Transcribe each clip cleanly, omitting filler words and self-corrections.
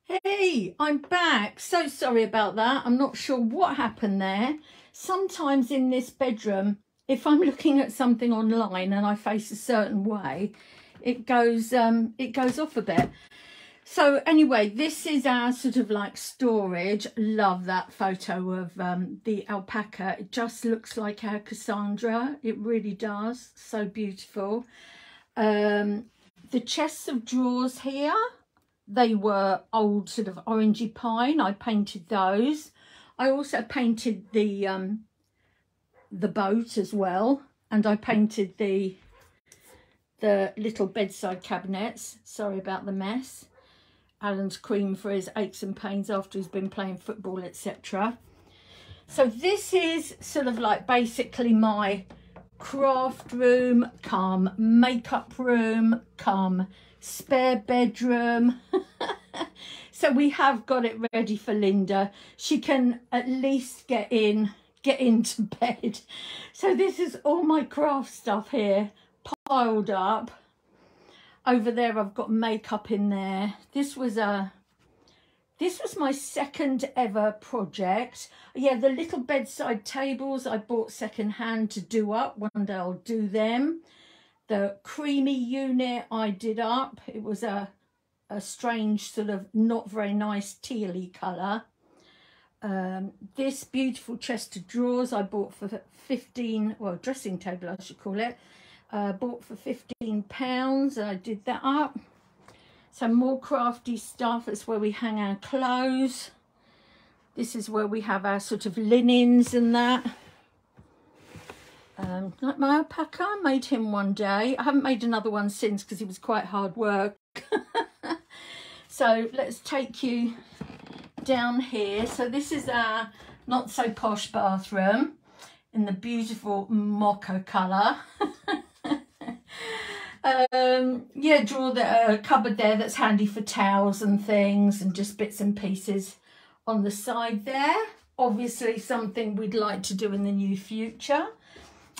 Hey, I'm back. So sorry about that. I'm not sure what happened there. Sometimes in this bedroom, if I'm looking at something online and I face a certain way, it goes off a bit. So anyway, this is our sort of like storage. Love that photo of the alpaca. It just looks like our Cassandra. It really does. So beautiful. The chests of drawers here, they were old sort of orangey pine. I painted those. I also painted the boat as well, and I painted the little bedside cabinets. Sorry about the mess. Alan's cream for his aches and pains after he's been playing football, etc. So this is sort of like basically my craft room come makeup room come spare bedroom. So we have got it ready for Linda. She can at least get into bed. So this is all my craft stuff here piled up. Over there I've got makeup in there. This was my second ever project. Yeah, the little bedside tables I bought second hand to do up. One day I'll do them. The creamy unit I did up. It was a strange sort of not very nice tealy colour. This beautiful chest of drawers I bought for 15, well, dressing table I should call it. Bought for £15. I did that up. Some more crafty stuff. That's where we hang our clothes. This is where we have our sort of linens and that. Like my alpaca, I made him one day. I haven't made another one since because he was quite hard work. So let's take you down here. So this is our not so posh bathroom in the beautiful mocha colour. Yeah, draw the cupboard there that's handy for towels and things and just bits and pieces on the side there. Obviously something we'd like to do in the near future.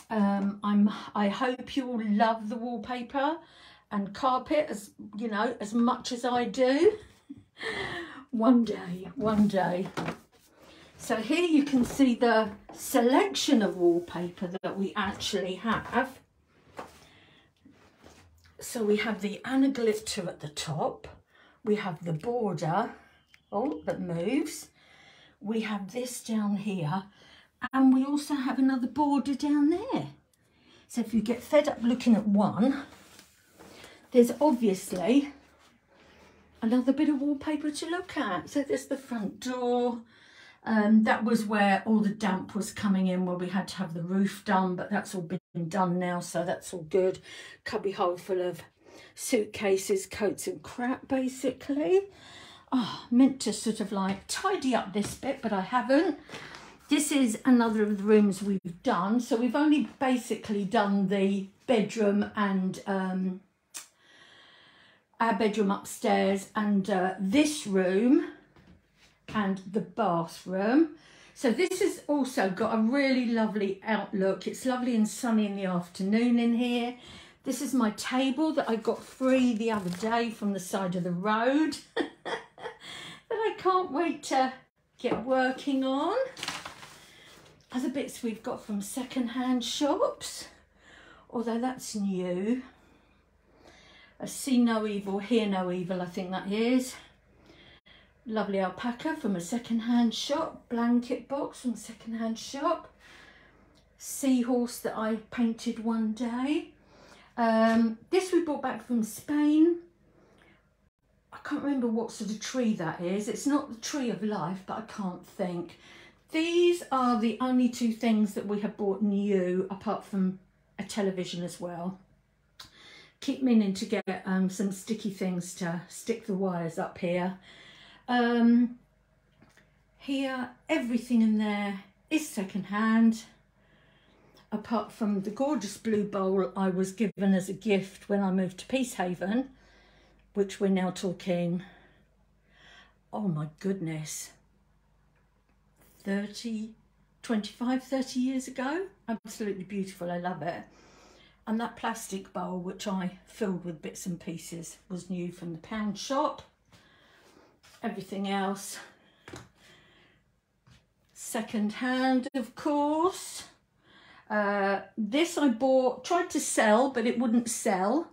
I hope you all love the wallpaper and carpet as you know, as much as I do. One day. So here you can see the selection of wallpaper that we actually have. So we have the anaglitter at the top, we have the border, that moves, we have this down here, and we also have another border down there. So if you get fed up looking at one, there's obviously another bit of wallpaper to look at. So there's the front door. That was where all the damp was coming in, where we had to have the roof done, but that's all been done now, so that's all good. Cubby hole full of suitcases, coats and crap, basically. Meant to sort of like tidy up this bit, but I haven't. This is another of the rooms we've done. So we've only basically done the bedroom and our bedroom upstairs and this room and the bathroom. So this has also got a really lovely outlook. It's lovely and sunny in the afternoon in here. This is my table that I got free the other day from the side of the road that I can't wait to get working on. Other bits we've got from second-hand shops, although that's new. A see no evil, hear no evil, I think that is. Lovely alpaca from a second-hand shop. Blanket box from a second-hand shop. Seahorse that I painted one day. This we brought back from Spain. I can't remember what sort of tree that is. It's not the tree of life, but I can't think. These are the only two things that we have bought new, apart from a television as well. Keep meaning to get some sticky things to stick the wires up here. Here, everything in there is second-hand, apart from the gorgeous blue bowl I was given as a gift when I moved to Peacehaven, which we're now talking, oh my goodness, 25, 30 years ago. Absolutely beautiful, I love it. And that plastic bowl, which I filled with bits and pieces, was new from the pound shop. everything else second hand, of course. This I bought, tried to sell, but it wouldn't sell.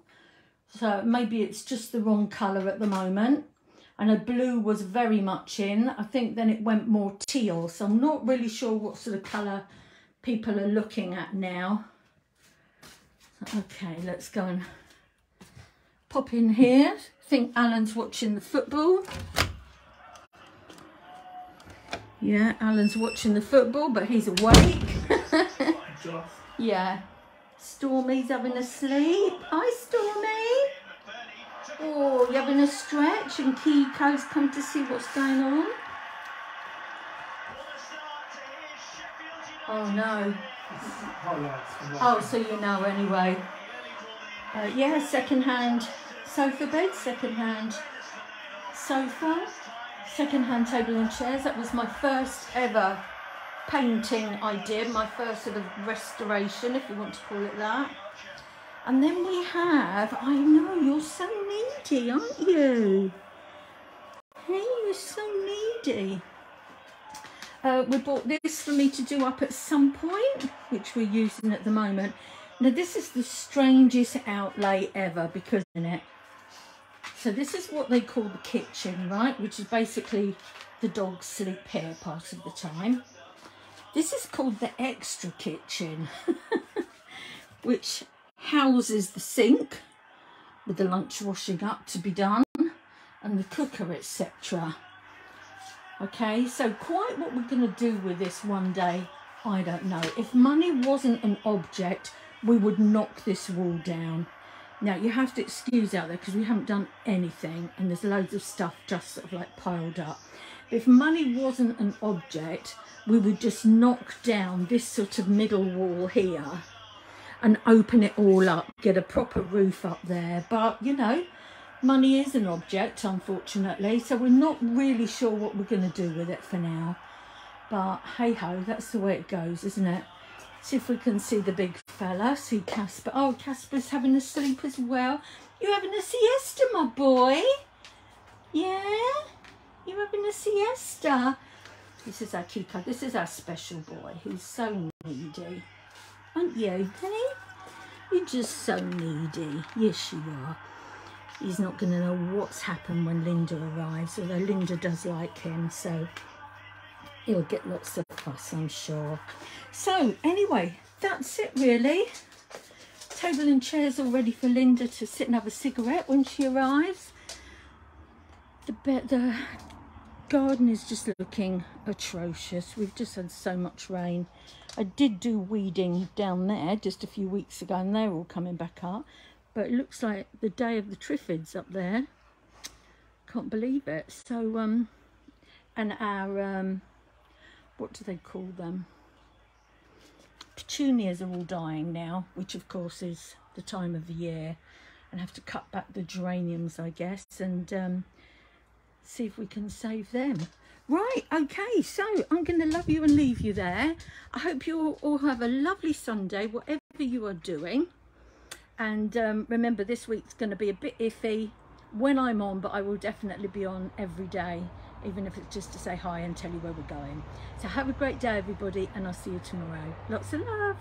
So maybe it's just the wrong colour at the moment. And a blue was very much in. I think then it went more teal. So I'm not really sure what sort of colour people are looking at now. Okay, let's go and pop in here. I think Alan's watching the football. Yeah, Alan's watching the football, but he's awake. Yeah. Stormy's having a sleep. Hi, Stormy. Oh, you're having a stretch, and Kiko's come to see what's going on. Oh, no. Oh, so you know anyway. Yeah, second-hand sofa bed, second-hand sofa, second-hand table and chairs. That was my first ever painting I did, my first sort of restoration, if you want to call it that. And then we have, I know, you're so needy, aren't you? Hey, you're so needy. We bought this for me to do up at some point, which we're using at the moment. Now, this is the strangest outlay ever because in it. So this is what they call the kitchen, right? Which is basically the dogs sleep here part of the time. This is called the extra kitchen, which houses the sink with the lunch washing up to be done and the cooker, etc. Okay, so quite what we're going to do with this one day, I don't know. If money wasn't an object, we would knock this wall down. Now, you have to excuse out there because we haven't done anything and there's loads of stuff just sort of like piled up. But if money wasn't an object, we would just knock down this sort of middle wall here and open it all up, get a proper roof up there. But, you know, money is an object, unfortunately, so we're not really sure what we're going to do with it for now. But hey-ho, that's the way it goes, isn't it? See if we can see the big fella, see Casper. Oh, Casper's having a sleep as well. You're having a siesta, my boy? Yeah? You're having a siesta? This is our Kiko. This is our special boy. He's so needy. Aren't you, honey? You're just so needy. Yes, you are. He's not going to know what's happened when Linda arrives, although Linda does like him, so he'll get lots of fuss, I'm sure. So, anyway, that's it, really. Table and chairs all ready for Linda to sit and have a cigarette when she arrives. The garden is just looking atrocious. We've just had so much rain. I did do weeding down there just a few weeks ago, and they're all coming back up. But it looks like the day of the Triffids up there. Can't believe it. So, and our, what do they call them? Petunias are all dying now, which of course is the time of the year. And have to cut back the geraniums, I guess, and see if we can save them. Right, okay, so I'm going to love you and leave you there. I hope you all have a lovely Sunday, whatever you are doing. And remember, this week's going to be a bit iffy when I'm on, but I will definitely be on every day, even if it's just to say hi and tell you where we're going. So have a great day, everybody, and I'll see you tomorrow. Lots of love.